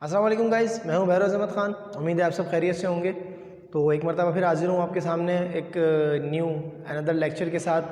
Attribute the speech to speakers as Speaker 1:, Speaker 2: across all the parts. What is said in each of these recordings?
Speaker 1: अस्सलाम वालेकुम गाइस, मैं हूं बहरोज़ अहमद ख़ान। उम्मीद है आप सब खैरियत से होंगे। तो एक मरतबा फिर हाजिर हूं आपके सामने एक न्यू अनदर लेक्चर के साथ।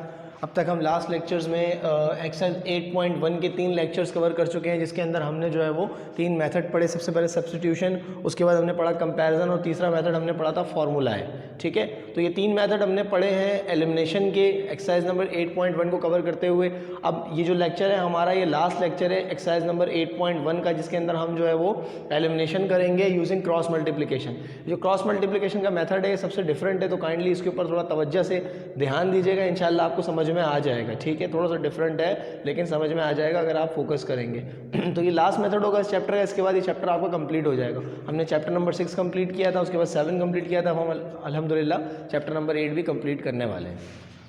Speaker 1: अब तक हम लास्ट लेक्चर्स में एक्सरसाइज 8.1 के 3 लेक्चर्स कवर कर चुके हैं, जिसके अंदर हमने जो है वो 3 मेथड पढ़े। सबसे पहले सब्स्टिट्यूशन, उसके बाद हमने पढ़ा कंपैरिजन और तीसरा मेथड हमने पढ़ा था फार्मूला है। ठीक है, तो ये 3 मेथड हमने पढ़े हैं एलिमिनेशन के एक्सरसाइज नंबर 8.1 को कवर करते हुए। अब ये जो लेक्चर है हमारा, ये लास्ट लेक्चर है एक्सरसाइज नंबर 8.1 का, जिसके अंदर हम जो है वो एलिमिनेशन करेंगे यूजिंग क्रॉस मल्टीप्लिकेशन। जो क्रॉस मल्टीप्लिकेशन का मेथड है सबसे डिफरेंट है, तो काइंडली इसके ऊपर थोड़ा तवज्जो से ध्यान दीजिएगा, इंशाल्लाह आपको समझ में आ जाएगा। ठीक है, थोड़ा सा डिफरेंट है लेकिन समझ में आ जाएगा अगर आप फोकस करेंगे। तो ये लास्ट मेथड होगा इस चैप्टर का, इसके बाद ये चैप्टर आपका कंप्लीट हो जाएगा। हमने चैप्टर नंबर 6 कंप्लीट किया था, उसके बाद 7 कंप्लीट किया था। हम अल्हम्दुलिल्लाह चैप्टर नंबर 8 भी कंप्लीट करने वाले हैं।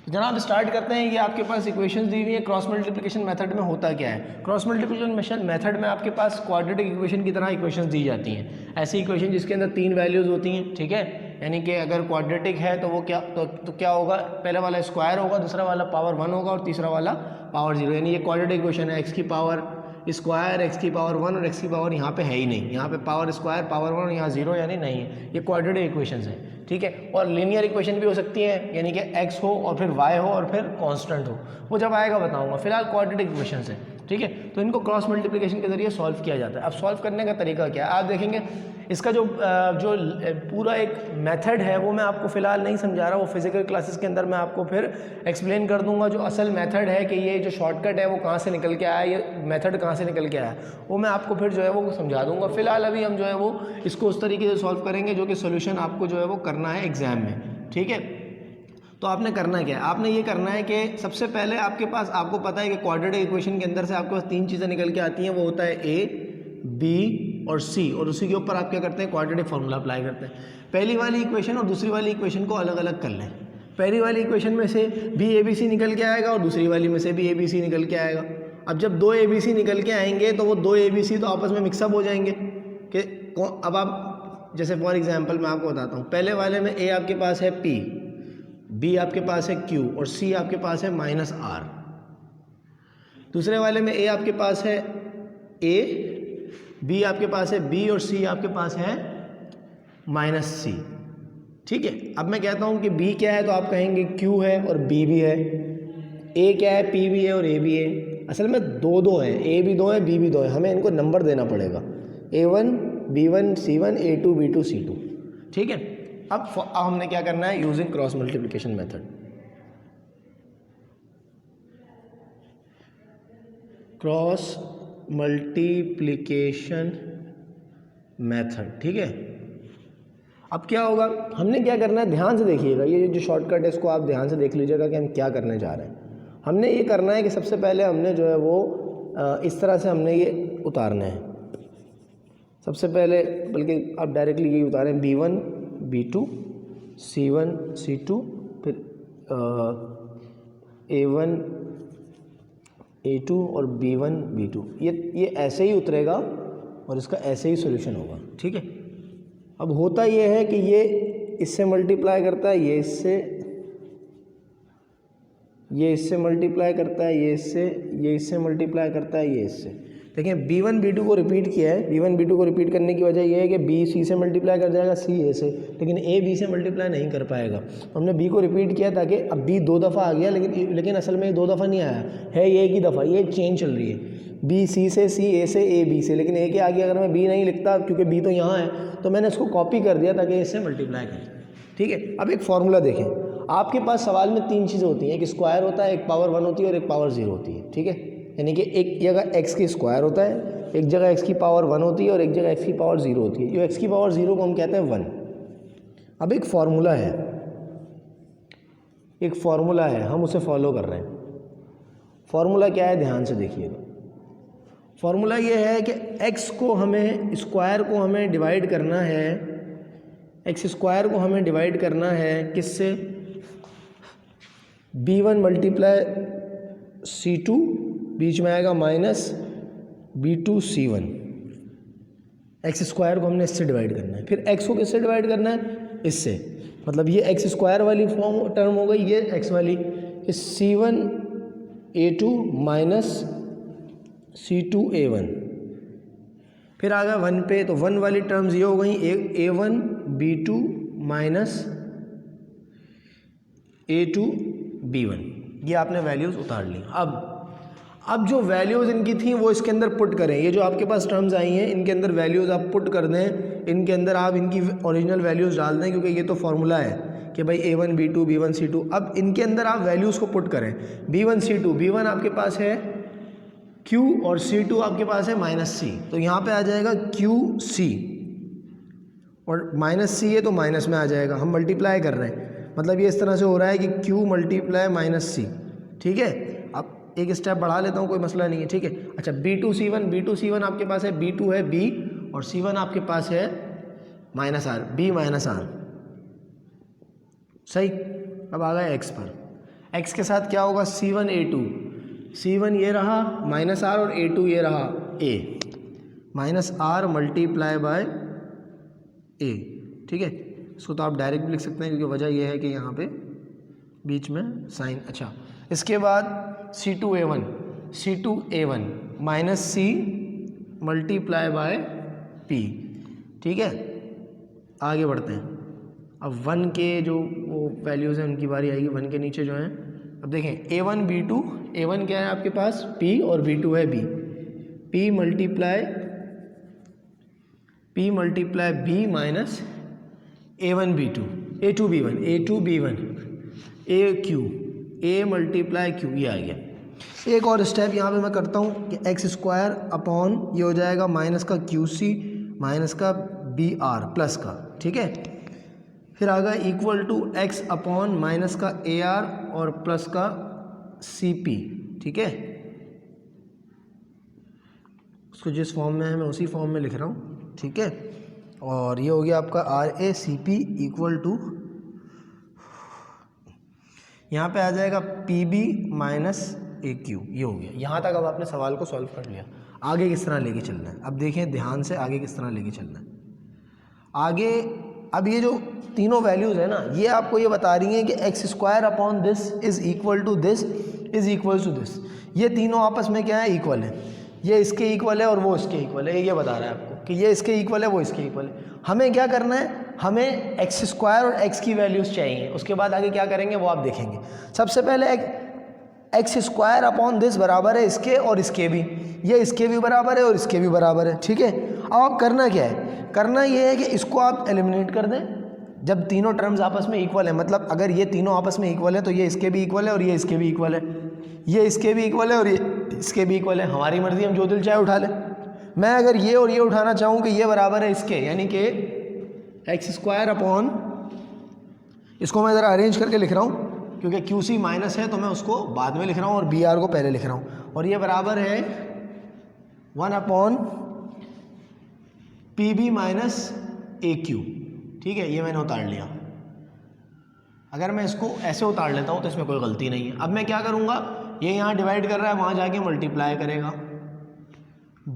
Speaker 1: तो जनाब स्टार्ट करते हैं। ये आपके पास इक्वेशंस दी हुई है। क्रॉस मल्टीप्लिकेशन मेथड में होता क्या है? क्रॉस मल्टीप्लिकेशन मेथड में आपके पास क्वाड्रेटिक इक्वेशन की तरह इक्वेशंस दी जाती हैं। ऐसी इक्वेशन जिसके अंदर 3 वैल्यूज़ होती हैं। ठीक है, यानी कि अगर क्वाड्रेटिक है तो वो क्या होगा, पहले वाला स्क्वायर होगा, दूसरा वाला पावर 1 होगा और तीसरा वाला पावर 0। यानी ये क्वाड्रेटिक इक्वेशन है, एक्स की पावर स्क्वायर, एक्स की पावर 1 और एक्स की पावर यहाँ पे है ही नहीं। यहाँ पे पावर स्क्वायर, पावर 1 और यहाँ 0 यानी नहीं है। ये क्वाड्रेटिक इक्वेशंस हैं। ठीक है, और लीनियर इक्वेशन भी हो सकती है, यानी कि x हो और फिर y हो और फिर कांस्टेंट हो। वो जब आएगा बताऊंगा। फिलहाल क्वाड्रेटिक इक्वेशंस है। ठीक है, तो इनको क्रॉस मल्टीप्लिकेशन के जरिए सॉल्व किया जाता है। अब सॉल्व करने का तरीका क्या है आप देखेंगे। इसका जो पूरा एक मेथड है वो मैं आपको फ़िलहाल नहीं समझा रहा, वो फिजिकल क्लासेस के अंदर मैं आपको फिर एक्सप्लेन कर दूंगा। जो असल मेथड है कि ये जो शॉर्टकट है वो कहाँ से निकल के आया, ये मेथड कहाँ से निकल के आया, वो मैं आपको फिर जो है वो समझा दूंगा। फिलहाल अभी हम जो है वो इसको उस तरीके से सॉल्व करेंगे जो कि सोल्यूशन आपको जो है वो करना है एग्जाम में। ठीक है, तो आपने करना क्या है, आपने ये करना है कि सबसे पहले आपको पता है कि क्वाड्रेटिक इक्वेशन के अंदर से आपके पास 3 चीज़ें निकल के आती हैं। वो होता है ए, बी और सी, और उसी के ऊपर आप क्या करते हैं, क्वाड्रेटिक फार्मूला अप्लाई करते हैं। पहली वाली इक्वेशन और दूसरी वाली इक्वेशन को अलग अलग कर लें। पहली वाली इक्वेशन में से बी ए बी सी निकल के आएगा और दूसरी वाली में से भी ए बी सी निकल के आएगा। अब जब 2 ए बी सी निकल के आएंगे तो वो 2 ए बी सी तो आपस में मिक्सअप हो जाएंगे कि अब आप जैसे फॉर एग्जाम्पल मैं आपको बताता हूँ। पहले वाले में ए आपके पास है पी, बी आपके पास है क्यू और सी आपके पास है -r। दूसरे वाले में ए आपके पास है ए, बी आपके पास है बी और सी आपके पास है -c। ठीक है, अब मैं कहता हूँ कि बी क्या है तो आप कहेंगे क्यू है और बी भी है। ए क्या है, पी भी है और ए भी है। असल में दो है, ए भी 2 है, बी भी 2 है। हमें इनको नंबर देना पड़ेगा, A1 B1 C1 A2 B2 C2। ठीक है, अब हमने क्या करना है, using cross multiplication method. Cross multiplication method. ठीक है, अब क्या होगा, हमने क्या करना है, ध्यान से देखिएगा। ये जो शॉर्टकट है इसको आप ध्यान से देख लीजिएगा कि हम क्या करने जा रहे हैं। हमने ये करना है कि सबसे पहले हमने जो है वो इस तरह से हमने ये उतारना है। सबसे पहले बल्कि आप डायरेक्टली यही उतारें, B1 B2 C1 C2 फिर A1 A2 और B1 B2। ये ऐसे ही उतरेगा और इसका ऐसे ही सॉल्यूशन होगा। ठीक है, अब होता ये है कि ये इससे मल्टीप्लाई करता है, ये इससे मल्टीप्लाई करता है, ये इससे मल्टीप्लाई करता है, ये इससे। देखिए B1 B2 को रिपीट किया है। B1 B2 को रिपीट करने की वजह यह है कि B C से मल्टीप्लाई कर जाएगा, C A से, लेकिन A B से मल्टीप्लाई नहीं कर पाएगा। तो हमने B को रिपीट किया ताकि अब B 2 दफ़ा आ गया, लेकिन असल में 2 दफ़ा नहीं आया है, ये एक ही दफ़ा। ये चेन चल रही है, B C से, C A से, A B से, लेकिन A के आगे अगर मैं B नहीं लिखता क्योंकि B तो यहाँ है, तो मैंने इसको कॉपी कर दिया ताकि इससे मल्टीप्लाई करें। ठीक है, अब एक फार्मूला देखें। आपके पास सवाल में 3 चीज़ें होती हैं, एक स्क्वायर होता है, एक पावर 1 होती है और एक पावर 0 होती है। ठीक है, यानी कि एक जगह x की स्क्वायर होता है, एक जगह x की पावर 1 होती है और एक जगह x की पावर 0 होती है। जो x की पावर 0 को हम कहते हैं 1। अब एक फार्मूला है, हम उसे फॉलो कर रहे हैं। फार्मूला क्या है, ध्यान से देखिएगा। फार्मूला ये है कि x को हमें स्क्वायर को हमें डिवाइड करना है, x स्क्वायर को हमें डिवाइड करना है किससे, B1 मल्टीप्लाई C2, बीच में आएगा -B2 C1। एक्स स्क्वायर को हमने इससे डिवाइड करना है, फिर x को किससे डिवाइड करना है, इससे। मतलब ये एक्स स्क्वायर वाली फॉर्म टर्म हो गई, ये x वाली, C1 A2 -C2 A1। फिर आ गया 1 पे, तो 1 वाली टर्म्स ये हो गई A1 B2 minus A2 B1, ये आपने वैल्यूज़ उतार ली। अब जो वैल्यूज़ इनकी थी वो इसके अंदर पुट करें। ये जो आपके पास टर्म्स आई हैं इनके अंदर वैल्यूज़ आप पुट कर दें, इनके अंदर आप इनकी ओरिजिनल वैल्यूज़ डाल दें, क्योंकि ये तो फार्मूला है कि भाई A1 B2 B1 C2। अब इनके अंदर आप वैल्यूज़ को पुट करें। B1 C2, B1 आपके पास है Q और C2 आपके पास है -C, तो यहाँ पे आ जाएगा QC और -C है तो माइनस में आ जाएगा। हम मल्टीप्लाई कर रहे हैं, मतलब ये इस तरह से हो रहा है कि Q मल्टीप्लाई -C, ठीक है। अब एक स्टेप बढ़ा लेता हूँ, कोई मसला नहीं है, ठीक है। अच्छा B2C1 आपके पास है, B2 है B और C1 आपके पास है -R, B -R, सही। अब आ गया x पर, x के साथ क्या होगा, C1 A2, C1 ये रहा -R और A2 ये रहा A, -R multiply by A, ठीक है। इसको तो आप डायरेक्ट भी लिख सकते हैं, क्योंकि वजह यह है कि यहाँ पे बीच में साइन। अच्छा, इसके बाद C2A1 minus C multiply by P, ठीक है। आगे बढ़ते हैं। अब 1 के जो वो वैल्यूज़ हैं उनकी बारी आएगी। 1 के नीचे जो हैं, अब देखें A1 B2, A1 क्या है आपके पास P और B2 है B, P multiply B minus A1 B2 A2 B1 AQ A multiply Q, ये आ गया। एक और स्टेप यहाँ पे मैं करता हूँ कि x² अपॉन ये हो जाएगा माइनस का QC माइनस का BR प्लस का, ठीक है। फिर आ गया equal to x upon minus का AR और प्लस का CP, ठीक है। उसको जिस फॉर्म में है मैं उसी फॉर्म में लिख रहा हूँ, ठीक है। और ये हो गया आपका RACP इक्वल टू, यहाँ पे आ जाएगा PB माइनस AQ, ये हो गया। यहाँ तक अब आपने सवाल को सॉल्व कर लिया। आगे किस तरह लेके चलना है, अब देखें ध्यान से आगे किस तरह लेके चलना है। आगे अब ये जो तीनों वैल्यूज़ है ना, ये आपको ये बता रही हैं कि x² upon this is equal to this is equal to this. ये तीनों आपस में क्या है, इक्वल है। ये इसके इक्वल है और वो इसके इक्वल है, ये बता रहा है आपको कि ये इसके इक्वल है वो इसके इक्वल है। हमें क्या करना है, हमें x² और x की वैल्यूज़ चाहिए। उसके बाद आगे क्या करेंगे वो आप देखेंगे। सबसे पहले x² अपॉन दिस बराबर है इसके और इसके भी, ये इसके भी बराबर है और इसके भी बराबर है, ठीक है। अब आप करना क्या है, करना ये है कि इसको आप एलिमिनेट कर दें। जब तीनों टर्म्स आपस में इक्वल है, मतलब अगर ये तीनों आपस में इक्वल है तो ये इसके भी इक्वल है और ये इसके भी इक्वल है, ये इसके भी इक्वल है और ये इसके भी इक्वल है। हमारी मर्ज़ी, हम जो दिल चाहे उठा लें। मैं अगर ये और ये उठाना चाहूँ कि ये बराबर है इसके, यानी कि x² अपॉन, इसको मैं ज़रा अरेंज करके लिख रहा हूँ क्योंकि QC माइनस है तो मैं उसको बाद में लिख रहा हूँ और BR को पहले लिख रहा हूँ। और ये बराबर है 1 अपॉन PB माइनस AQ, ठीक है। ये मैंने उतार लिया। अगर मैं इसको ऐसे उतार लेता हूँ तो इसमें कोई गलती नहीं है। अब मैं क्या करूँगा, ये यहाँ डिवाइड कर रहा है, वहाँ जाके मल्टीप्लाई करेगा।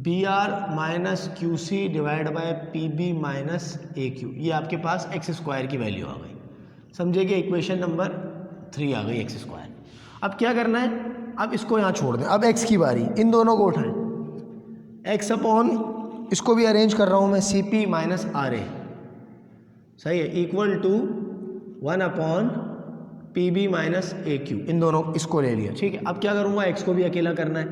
Speaker 1: BR minus QC divide by PB minus AQ, ये आपके पास x² की वैल्यू आ गई। समझे कि इक्वेशन नंबर 3 आ गई x²। अब क्या करना है, अब इसको यहाँ छोड़ दें। अब x की बारी, इन दोनों को उठाएं। x अपॉन, इसको भी अरेंज कर रहा हूँ मैं, CP माइनस RA, सही है, equal to 1 upon PB minus AQ। इन दोनों, इसको ले लिया, ठीक है। अब क्या करूँगा, x को भी अकेला करना है।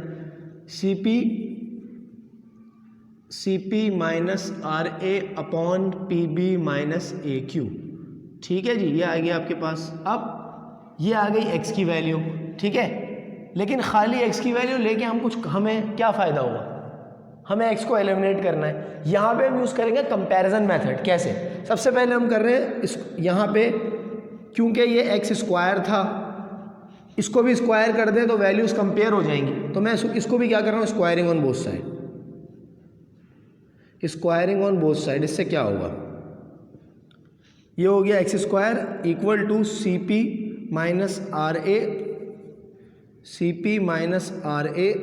Speaker 1: CP minus RA upon PB minus AQ, ठीक है जी। ये आ गया आपके पास। अब ये आ गई x की वैल्यू, ठीक है। लेकिन खाली x की वैल्यू लेके हमें क्या फ़ायदा हुआ, हमें x को एलिमिनेट करना है। यहाँ पे हम यूज़ करेंगे कंपैरिजन मेथड। कैसे, सबसे पहले हम कर रहे हैं इस, यहाँ पे क्योंकि ये x² था, इसको भी स्क्वायर कर दें तो वैल्यूज़ कंपेयर हो जाएंगी। तो मैं इसको भी क्या कर रहा हूँ, squaring on both side, squaring on both side. इससे क्या होगा, ये हो गया x² equal to CP minus RA, CP minus RA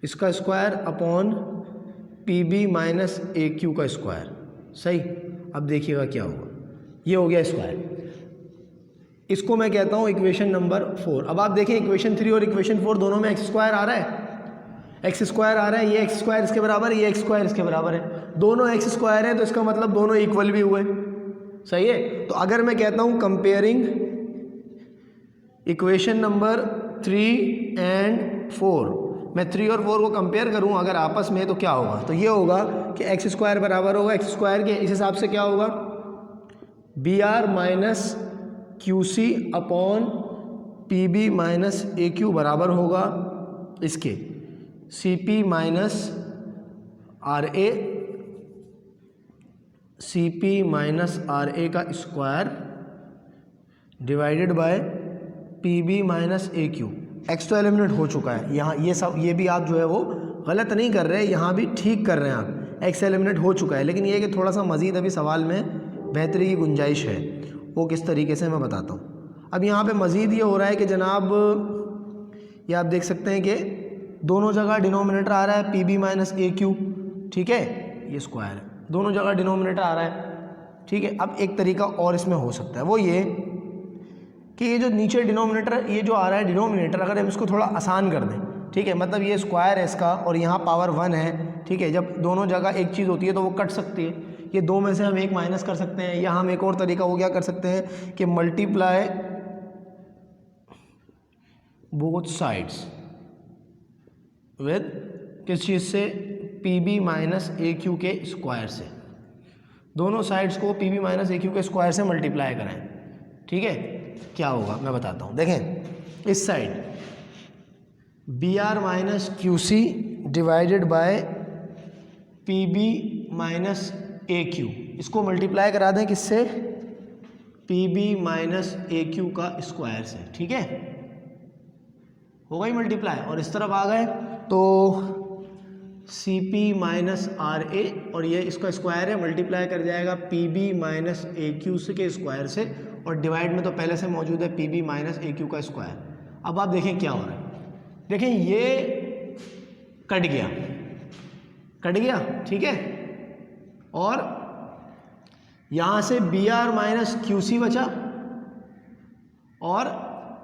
Speaker 1: इसका square upon PB minus AQ का स्क्वायर, सही। अब देखिएगा क्या होगा, ये हो गया स्क्वायर। इसको मैं कहता हूँ इक्वेशन नंबर 4। अब आप देखें इक्वेशन 3 और इक्वेशन 4 दोनों में x² आ रहा है। एक्स स्क्वायर आ रहा है, ये एक्स स्क्वायर इसके बराबर है, ये एक्स स्क्वायर इसके बराबर है, दोनों एक्स स्क्वायर है तो इसका मतलब दोनों इक्वल भी हुए, सही है। तो अगर मैं कहता हूँ कंपेयरिंग इक्वेशन नंबर 3 एंड 4, मैं 3 और 4 को कंपेयर करूँ अगर आपस में तो क्या होगा, तो ये होगा कि एक्स स्क्वायर बराबर होगा एक्स स्क्वायर के, इस हिसाब से क्या होगा B R minus Q C upon P B minus A Q बराबर होगा इसके C P minus R A, C P minus R A का square divided by P B minus A Q. X तो एलिमिनेट हो चुका है यहाँ, ये सब ये भी आप जो है वो गलत नहीं कर रहे हैं, यहाँ भी ठीक कर रहे हैं आप, एक्स एलिमिनेट हो चुका है, लेकिन ये कि थोड़ा सा मज़ीद अभी सवाल में बेहतरी की गुंजाइश है, वो किस तरीके से मैं बताता हूँ। अब यहाँ पे मज़ीद ये हो रहा है कि जनाब ये आप देख सकते हैं कि दोनों जगह डिनोमिनेटर आ रहा है P B minus A Q, ठीक है, ये स्क्वायर है, दोनों जगह डिनोमिनेटर आ रहा है, ठीक है। अब एक तरीका और इसमें हो सकता है, वो ये कि ये जो नीचे डिनोमिनेटर ये जो आ रहा है डिनोमिनेटर, अगर हम इसको थोड़ा आसान कर दें, ठीक है, मतलब ये स्क्वायर है इसका और यहाँ पावर 1 है, ठीक है, जब दोनों जगह एक चीज़ होती है तो वो कट सकती है, ये दो में से हम एक माइनस कर सकते हैं, या हम एक और तरीका वो क्या कर सकते हैं कि मल्टीप्लाई बोथ साइड्स विद किस चीज़ से, P B minus A Q के स्क्वायर से, दोनों साइड्स को P B minus A Q के स्क्वायर से मल्टीप्लाई कराएं, ठीक है। क्या होगा मैं बताता हूँ, देखें इस side B R minus Q C divided by P B minus A Q, इसको मल्टीप्लाई करा दें किससे, P B minus A Q का स्क्वायर से, ठीक है, हो गई मल्टीप्लाई, और इस तरफ आ गए तो सी पी माइनस आर ए, और ये इसका स्क्वायर है, मल्टीप्लाई कर जाएगा P B minus A Q के स्क्वायर से, और डिवाइड में तो पहले से मौजूद है P B minus A Q का स्क्वायर। अब आप देखें क्या हो रहा है, देखें ये कट गया, ठीक है, और यहाँ से B R minus Q C बचा, और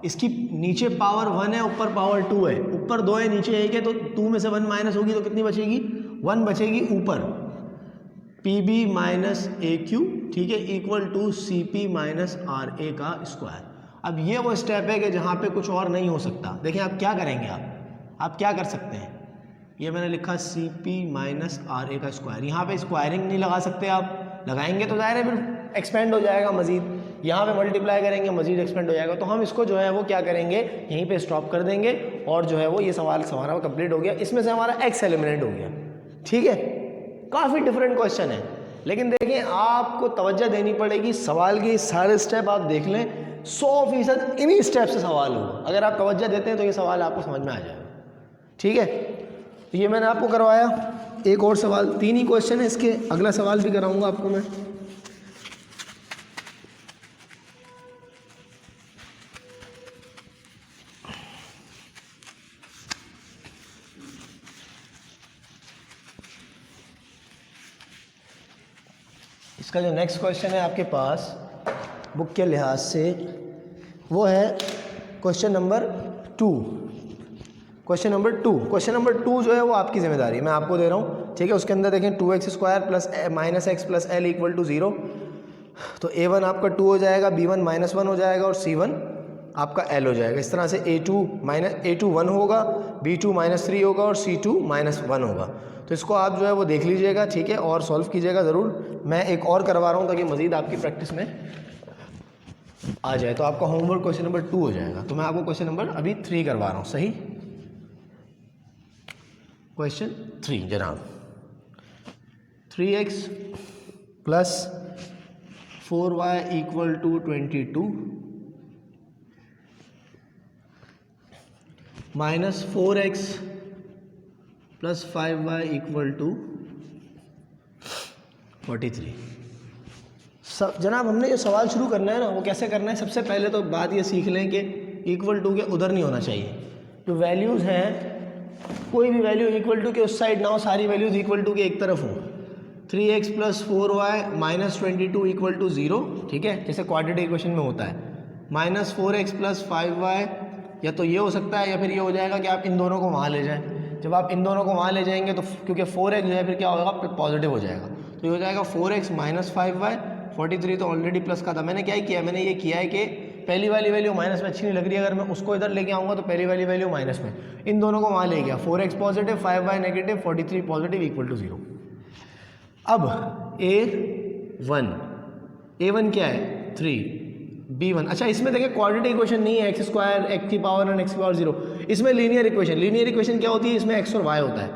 Speaker 1: इसकी नीचे पावर 1 है, ऊपर पावर 2 है, ऊपर 2 है नीचे 1 है, तो 2 में से 1 माइनस होगी तो कितनी बचेगी, 1 बचेगी ऊपर, P B minus A Q, ठीक है, equal to C P minus R A का स्क्वायर। अब ये वो स्टेप है कि जहाँ पे कुछ और नहीं हो सकता। देखिए आप क्या करेंगे, आप क्या कर सकते हैं, ये मैंने लिखा सी पी माइनस आर ए का स्क्वायर, यहाँ पे स्क्वायरिंग नहीं लगा सकते, आप लगाएंगे तो ज़ाहिर है फिर एक्सपेंड हो जाएगा मज़ीद, यहाँ पे मल्टीप्लाई करेंगे मज़ीद एक्सपेंड हो जाएगा, तो हम इसको जो है वो क्या करेंगे यहीं पे स्टॉप कर देंगे, और जो है वो ये सवाल हमारा कंप्लीट हो गया, इसमें से हमारा एक्स एलिमिनेट हो गया, ठीक है। काफ़ी डिफरेंट क्वेश्चन है, लेकिन देखिए आपको तवज्जो देनी पड़ेगी, सवाल के सारे स्टेप आप देख लें, 100% इन्हीं स्टेप से सवाल होगा, अगर आप तवज्जो देते हैं तो ये सवाल आपको समझ में आ जाएगा, ठीक है। तो ये मैंने आपको करवाया, एक और सवाल, 3 ही क्वेश्चन है इसके, अगला सवाल भी कराऊंगा आपको मैं। इसका जो नेक्स्ट क्वेश्चन है आपके पास बुक के लिहाज से, वो है क्वेश्चन नंबर 2। क्वेश्चन नंबर 2 जो है वो आपकी जिम्मेदारी मैं आपको दे रहा हूँ, ठीक है। उसके अंदर देखें 2x square plus minus X plus L equal to 0, तो a1 आपका 2 हो जाएगा, b1 -1 हो जाएगा, और c1 आपका l हो जाएगा। इस तरह से a2 1 होगा, b2 -3 होगा, और c2 -1 होगा। तो इसको आप जो है वो देख लीजिएगा, ठीक है, और सॉल्व कीजिएगा ज़रूर। मैं एक और करवा रहा हूँ ताकि मज़ीद आपकी प्रैक्टिस में आ जाए, तो आपका होमवर्क क्वेश्चन नंबर 2 हो जाएगा। तो मैं आपको क्वेश्चन नंबर अभी 3 करवा रहा हूँ, सही। क्वेश्चन 3 जनाब, 3x plus 4y equal to 22 minus 4x plus 5y equal to 43। सब जनाब हमने जो सवाल शुरू करना है ना, वो कैसे करना है, सबसे पहले तो बात ये सीख लें कि इक्वल टू के उधर नहीं होना चाहिए। जो वैल्यूज़ हैं, कोई भी वैल्यू इक्वल टू के उस साइड ना हो, सारी वैल्यूज़ इक्वल टू के एक तरफ हो। 3x plus 4y minus 22 equal to 0, ठीक है, जैसे क्वाड्रेटिक इक्वेशन में होता है। माइनस 4x प्लस 5y, या तो ये हो सकता है या फिर ये हो जाएगा कि आप इन दोनों को वहाँ ले जाएं। जब आप इन दोनों को वहाँ ले जाएंगे तो क्योंकि 4x जो है फिर क्या होगा, पॉजिटिव हो जाएगा, तो ये हो जाएगा 4x माइनस 5y। 43 तो ऑलरेडी प्लस का था। मैंने क्या किया, मैंने ये किया है कि पहली वाली वैल्यू माइनस में अच्छी नहीं लग रही है, अगर मैं उसको इधर लेके आऊँगा तो पहली वाली वैल्यू माइनस में, इन दोनों को वहाँ ले गया, 4x positive 5y negative 43 positive equal to 0। अब a1 क्या है 3, b1, अच्छा इसमें देखें क्वाड्रेटिक इक्वेशन नहीं है, x स्क्वायर x की पावर और x की पावर 0, इसमें लीनियर इक्वेशन क्या होती है, इसमें x और y होता है।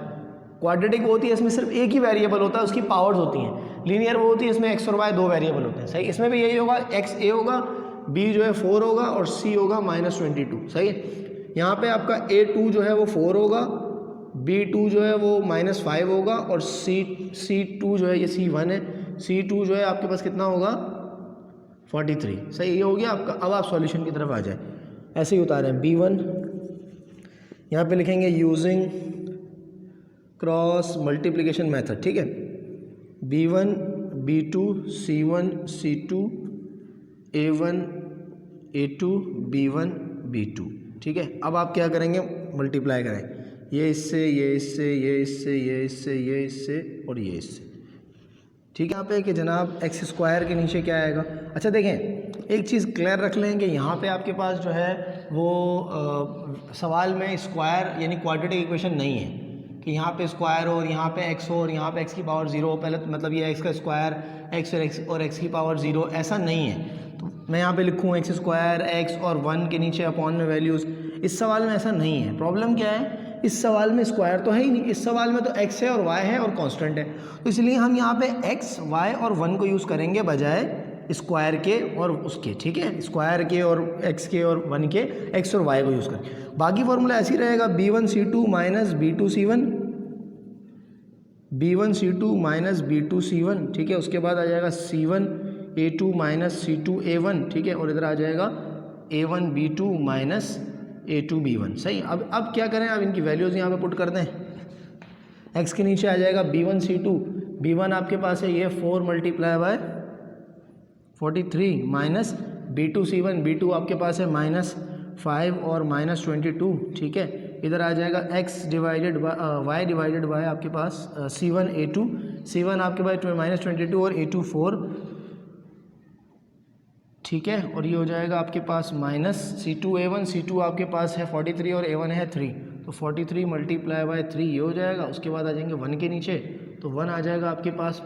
Speaker 1: क्वाड्रेटिक वो होती है इसमें सिर्फ एक ही वेरिएबल होता है, उसकी पावर्स होती हैं। लीनियर वो होती है इसमें x और y दो वेरिएबल होते हैं, सही। इसमें भी यही होगा, x a होगा, b जो है 4 होगा और c होगा -22, सही है। यहाँ पे आपका a2 जो है वो 4 होगा, b2 जो है वो -5 होगा और c2 जो है ये c1 है, c2 जो है आपके पास कितना होगा 43, सही। ये हो गया आपका। अब आप सॉल्यूशन की तरफ आ जाए, ऐसे ही उतारें b1, यहाँ पे लिखेंगे यूजिंग क्रॉस मल्टीप्लिकेशन मेथड, ठीक है। b1 b2 c1 c2 a1 a2 b1 b2, ठीक है। अब आप क्या करेंगे, मल्टीप्लाई करें, ये इससे ये इससे ये इससे ये इससे ये इससे और ये इससे, ठीक है। यहाँ पे कि जनाब एक्स स्क्वायर के नीचे क्या आएगा। अच्छा देखें एक चीज़ क्लियर रख लें कि यहाँ पे आपके पास जो है वो सवाल में स्क्वायर यानी क्वाड्रेटिक इक्वेशन नहीं है कि यहाँ पे स्क्वायर हो और यहाँ पे एक्स हो और यहाँ पे एक्स की पावर 0 हो। पहले तो मतलब ये एक्स का स्क्वायर एक्स और एक्स की पावर 0, ऐसा नहीं है। तो मैं यहाँ पे लिखूँ एक्स स्क्वायर एक्स और 1 के नीचे अपॉन में वैल्यूज़, इस सवाल में ऐसा नहीं है। प्रॉब्लम क्या है, इस सवाल में स्क्वायर तो है ही नहीं, इस सवाल में तो x है और y है और कांस्टेंट है, तो इसलिए हम यहाँ पे x, y और 1 को यूज़ करेंगे बजाय स्क्वायर के और उसके, ठीक है। स्क्वायर के और x के और 1 के, x और y को यूज़ करें। बाकी फॉर्मूला ऐसे ही रहेगा, b1 c2 minus b2 c1, b1 c2 minus b2 c1, ठीक है। उसके बाद आ जाएगा c1 a2 minus c2 a1, ठीक है। और इधर आ जाएगा a1 b2 minus a2 b1, सही। अब क्या करें, अब इनकी वैल्यूज़ यहाँ पे पुट कर दें। x के नीचे आ जाएगा b1 c2, b1 आपके पास है ये 4 multiply by 43 minus b2 c1, b2 आपके पास है -5 और -22, ठीक है। इधर आ जाएगा x divided by y divided by आपके पास c1 a2, c1 आपके पास -22 और a2 4, ठीक है। और ये हो जाएगा आपके पास माइनस c2 a1, c2 आपके पास है 43 और a1 है 3, तो 43 मल्टीप्लाई बाय 3 ये हो जाएगा। उसके बाद आ जाएंगे 1 के नीचे, तो 1 आ जाएगा आपके पास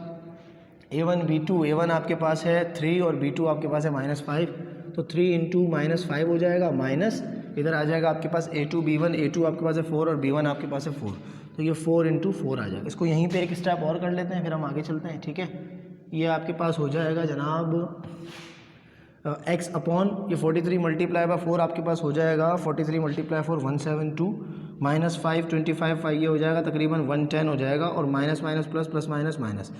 Speaker 1: a1 b2, a1 आपके पास है 3 और b2 आपके पास है -5, तो 3 इंटू -5 हो जाएगा, माइनस इधर आ जाएगा आपके पास a2 b1, a2 आपके पास है 4 और b1 आपके पास है 4, तो ये 4 इंटू 4 आ जाएगा। इसको यहीं पे एक स्टेप और कर लेते हैं, फिर हम आगे चलते हैं, ठीक है। ये आपके पास हो जाएगा जनाब x अपॉन ये 43 मल्टीप्लाई बाय 4 आपके पास हो जाएगा 43 मल्टीप्लाई 4 172 -5 25 5 ये हो जाएगा तकरीबन 110 हो जाएगा, और minus minus plus plus minus minus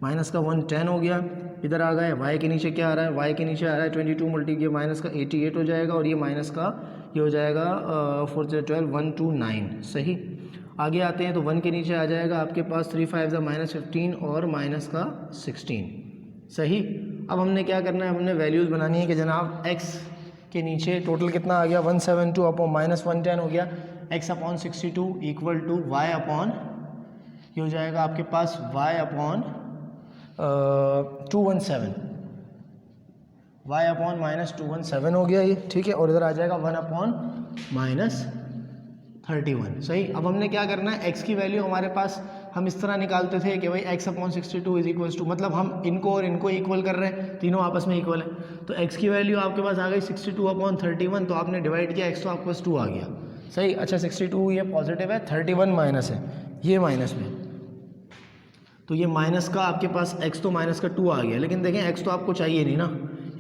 Speaker 1: minus का 110 हो गया। इधर आ गए y के नीचे क्या आ रहा है, y के नीचे आ रहा है 22 मल्टी ये माइनस का 88 हो जाएगा, और ये माइनस का ये हो जाएगा 4 12 129, सही। आगे आते हैं तो 1 के नीचे आ जाएगा आपके पास 3 5 -15 और माइनस का 16, सही। अब हमने क्या करना है, हमने वैल्यूज़ बनानी है कि जनाब x के नीचे टोटल कितना आ गया 172 अपॉन -110 हो गया, x upon 62 equal to y upon ये हो जाएगा आपके पास y अपॉन 217, y अपॉन -217 हो गया ये, ठीक है। और इधर आ जाएगा 1 अपॉन -31, सही। अब हमने क्या करना है, x की वैल्यू हमारे पास हम इस तरह निकालते थे कि भाई x upon 62 is equals to, मतलब हम इनको और इनको इक्वल कर रहे हैं, तीनों आपस में इक्वल है, तो x की वैल्यू आपके पास आ गई 62 अपॉन 31, तो आपने डिवाइड किया x तो आपके पास 2 आ गया, सही। अच्छा 62 ये पॉजिटिव है, 31 माइनस है, ये माइनस में, तो ये माइनस का आपके पास x तो माइनस का 2 आ गया, लेकिन देखें x तो आपको चाहिए नहीं ना,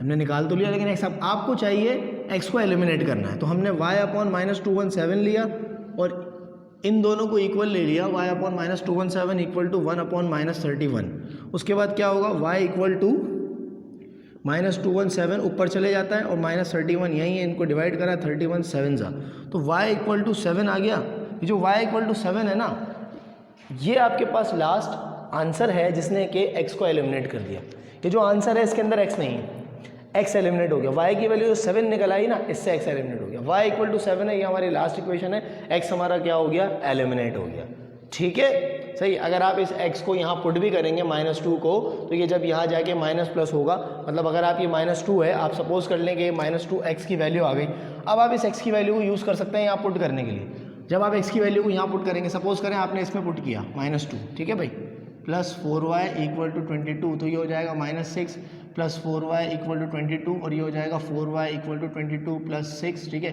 Speaker 1: हमने निकाल तो लिया, लेकिन x आपको चाहिए, x को एलिमिनेट करना है, तो हमने y अपॉन -217 लिया और इन दोनों को इक्वल ले लिया, y upon -217 equal to 1 upon -31। उसके बाद क्या होगा, y इक्वल टू -217 ऊपर चले जाता है और -31 यहीं है, इनको डिवाइड करा 31 7 जा, तो y इक्वल टू 7 आ गया। ये जो y इक्वल टू 7 है ना, ये आपके पास लास्ट आंसर है जिसने कि x को एलिमिनेट कर दिया। ये जो आंसर है इसके अंदर x नहीं है, x एलिमिनेट हो गया, y की वैल्यू 7 निकल आई ना, इससे x एलिमिनेट हो गया। y इक्वल टू 7 है, ये हमारी लास्ट इक्वेशन है, x हमारा क्या हो गया, एलिमिनेट हो गया। ठीक है, सही। अगर आप इस x को यहाँ पुट भी करेंगे -2 को, तो ये जब यहाँ जाके माइनस प्लस होगा, मतलब अगर आप ये -2 है, आप सपोज कर लें कि -2x की वैल्यू आ गई। अब आप इस x की वैल्यू को यूज़ कर सकते हैं यहाँ पुट करने के लिए। जब आप x की वैल्यू को यहाँ पुट करेंगे, सपोज करें आपने इसमें पुट किया -2, ठीक है भाई, प्लस 4y इक्वल टू 22, तो ये हो जाएगा -6 प्लस 4y इक्वल टू 22, और ये हो जाएगा 4y इक्वल टू 22 प्लस 6, ठीक है,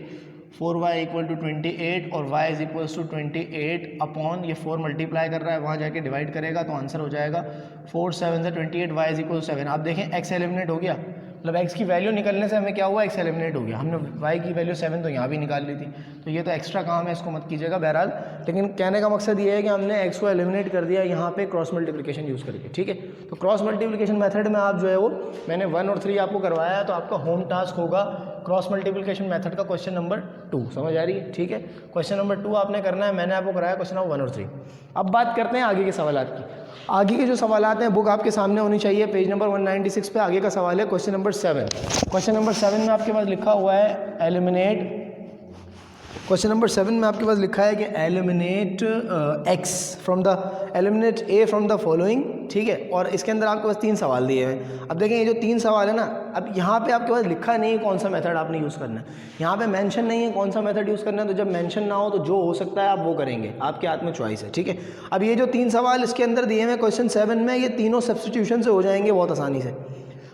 Speaker 1: 4y इक्वल टू 28 और y is equals to 28 upon ये 4 मल्टीप्लाई कर रहा है, वहाँ जाके डिवाइड करेगा तो आंसर हो जाएगा 4 7 से 28, y इज इक्वल 7। आप देखें x एलिमिनेट हो गया, मतलब x की वैल्यू निकलने से हमें क्या हुआ, x एलिमिनेट हो गया। हमने y की वैल्यू 7 तो यहाँ भी निकाल ली थी, तो ये तो एक्स्ट्रा काम है, इसको मत कीजिएगा बहरहाल। लेकिन कहने का मकसद ये है कि हमने x को एलिमिनेट कर दिया यहाँ पे क्रॉस मल्टीप्लिकेशन यूज़ करके। ठीक है, तो क्रॉस मल्टीप्लिकेशन मेथड में आप जो है वो, मैंने 1 और 3 आपको करवाया है, तो आपका होम टास्क होगा क्रॉस मल्टीप्लिकेशन मेथड का क्वेश्चन नंबर 2। समझ आ रही है? ठीक है, क्वेश्चन नंबर 2 आपने करना है, मैंने आपको कराया क्वेश्चन नंबर 1 और 3। अब बात करते हैं आगे के सवालात की। आगे के जो सवालात हैं बुक आपके सामने होनी चाहिए, पेज नंबर 196 पे आगे का सवाल है क्वेश्चन नंबर 7। क्वेश्चन नंबर 7 में आपके पास लिखा हुआ है एलिमिनेट, क्वेश्चन नंबर 7 में आपके पास लिखा है कि eliminate x from the eliminate a from the following. ठीक है, और इसके अंदर आपके पास 3 सवाल दिए हैं। अब देखें ये जो 3 सवाल है ना, अब यहाँ पे आपके पास लिखा नहीं है कौन सा मेथड आपने यूज़ करना है, यहाँ पे मेंशन नहीं है कौन सा मेथड यूज़ करना है। तो जब मेंशन ना हो तो जो हो सकता है आप वो करेंगे, आपके हाथ में चॉइस है। ठीक है, अब ये जो 3 सवाल इसके अंदर दिए हुए क्वेश्चन 7 में, ये तीनों सब्स्टिट्यूशन से हो जाएंगे बहुत आसानी से।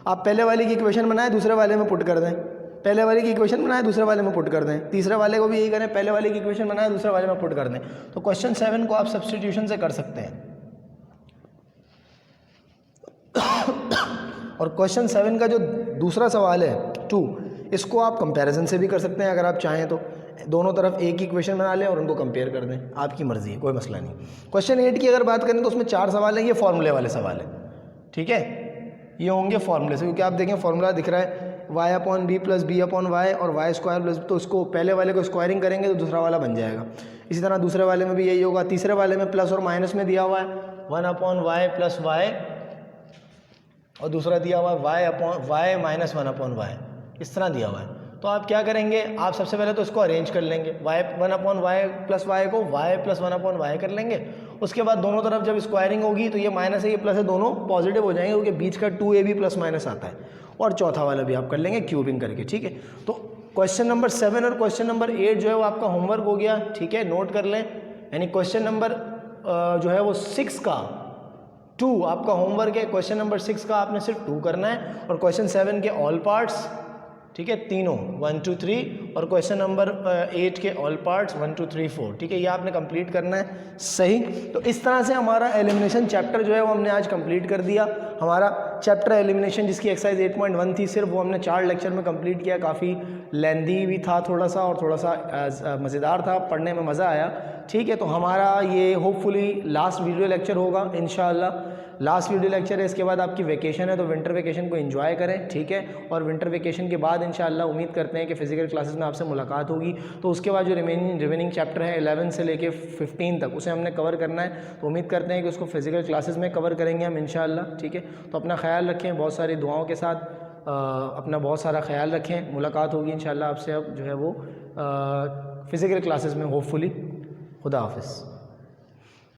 Speaker 1: आप पहले वाले की इक्वेशन बनाए, दूसरे वाले में पुट कर दें, पहले वाले की इक्वेशन बनाए, दूसरे वाले में पुट कर दें, तीसरे वाले को भी यही करें, पहले वाले की इक्वेशन बनाए, दूसरे वाले में पुट कर दें। तो क्वेश्चन 7 को आप सब्स्टिट्यूशन से कर सकते हैं। और क्वेश्चन 7 का जो दूसरा सवाल है 2, इसको आप कंपैरिजन से भी कर सकते हैं अगर आप चाहें तो। दोनों तरफ एक ही इक्वेशन बना लें और उनको कंपेयर कर दें, आपकी मर्जी है, कोई मसला नहीं। क्वेश्चन 8 की अगर बात करें तो उसमें 4 सवाल हैं, ये फॉर्मूले वाले सवाल है। ठीक है, ये होंगे फॉर्मूले से, क्योंकि आप देखें फॉर्मूला दिख रहा है y upon b plus b upon y और वाई स्क्वायर प्लस, तो इसको पहले वाले को स्क्वायरिंग करेंगे तो दूसरा वाला बन जाएगा। इसी तरह दूसरे वाले में भी यही होगा। तीसरे वाले में प्लस और माइनस में दिया हुआ है 1 अपॉन वाई प्लस वाई, और दूसरा दिया हुआ है y upon y minus 1 upon y, इस तरह दिया हुआ है। तो आप क्या करेंगे, आप सबसे पहले तो इसको अरेंज कर लेंगे, y 1 upon y plus y को वाई प्लस 1 अपॉन वाई कर लेंगे। उसके बाद दोनों तरफ जब स्क्वायरिंग होगी तो ये माइनस है ये प्लस है, दोनों पॉजिटिव हो जाएंगे, क्योंकि बीच का 2ab प्लस माइनस आता है। और चौथा वाला भी आप कर लेंगे क्यूबिंग करके। ठीक है, तो क्वेश्चन नंबर 7 और क्वेश्चन नंबर 8 जो है वो आपका होमवर्क हो गया। ठीक है, नोट कर लें। यानी क्वेश्चन नंबर जो है वो 6 का 2 आपका होमवर्क है। क्वेश्चन नंबर 6 का आपने सिर्फ 2 करना है, और क्वेश्चन 7 के ऑल पार्ट्स, ठीक है, तीनों 1 2 3, और क्वेश्चन नंबर 8 के ऑल पार्ट्स 1 2 3 4। ठीक है, ये आपने कंप्लीट करना है। सही, तो इस तरह से हमारा एलिमिनेशन चैप्टर जो है वो हमने आज कंप्लीट कर दिया। हमारा चैप्टर एलिमिनेशन जिसकी एक्सरसाइज 8.1 थी, सिर्फ वो हमने 4 लेक्चर में कंप्लीट किया। काफ़ी लेंदी भी था थोड़ा सा, और थोड़ा सा मज़ेदार था, पढ़ने में मज़ा आया। ठीक है, तो हमारा ये होपफुली लास्ट वीडियो लेक्चर होगा इंशाअल्लाह। लास्ट वीडियो लेक्चर है, इसके बाद आपकी वेकेशन है, तो विंटर वेकेशन को एंजॉय करें। ठीक है, और विंटर वेकेशन के बाद इंशाअल्लाह उम्मीद करते हैं कि फ़िज़िकल क्लासेस में आपसे मुलाकात होगी। तो उसके बाद जो रिमेनिंग चैप्टर है 11 से लेके 15 तक, उसे हमने कवर करना है। तो उम्मीद करते हैं कि उसको फ़िज़िकल क्लासेस में कवर करेंगे हम इंशाअल्लाह। ठीक है, तो अपना ख्याल रखें, बहुत सारी दुआओं के साथ अपना बहुत सारा ख्याल रखें। मुलाकात होगी इंशाअल्लाह आपसे अब जो है वो फ़िज़िकल क्लासेस में होपफुली। खुदा हाफ़िज़।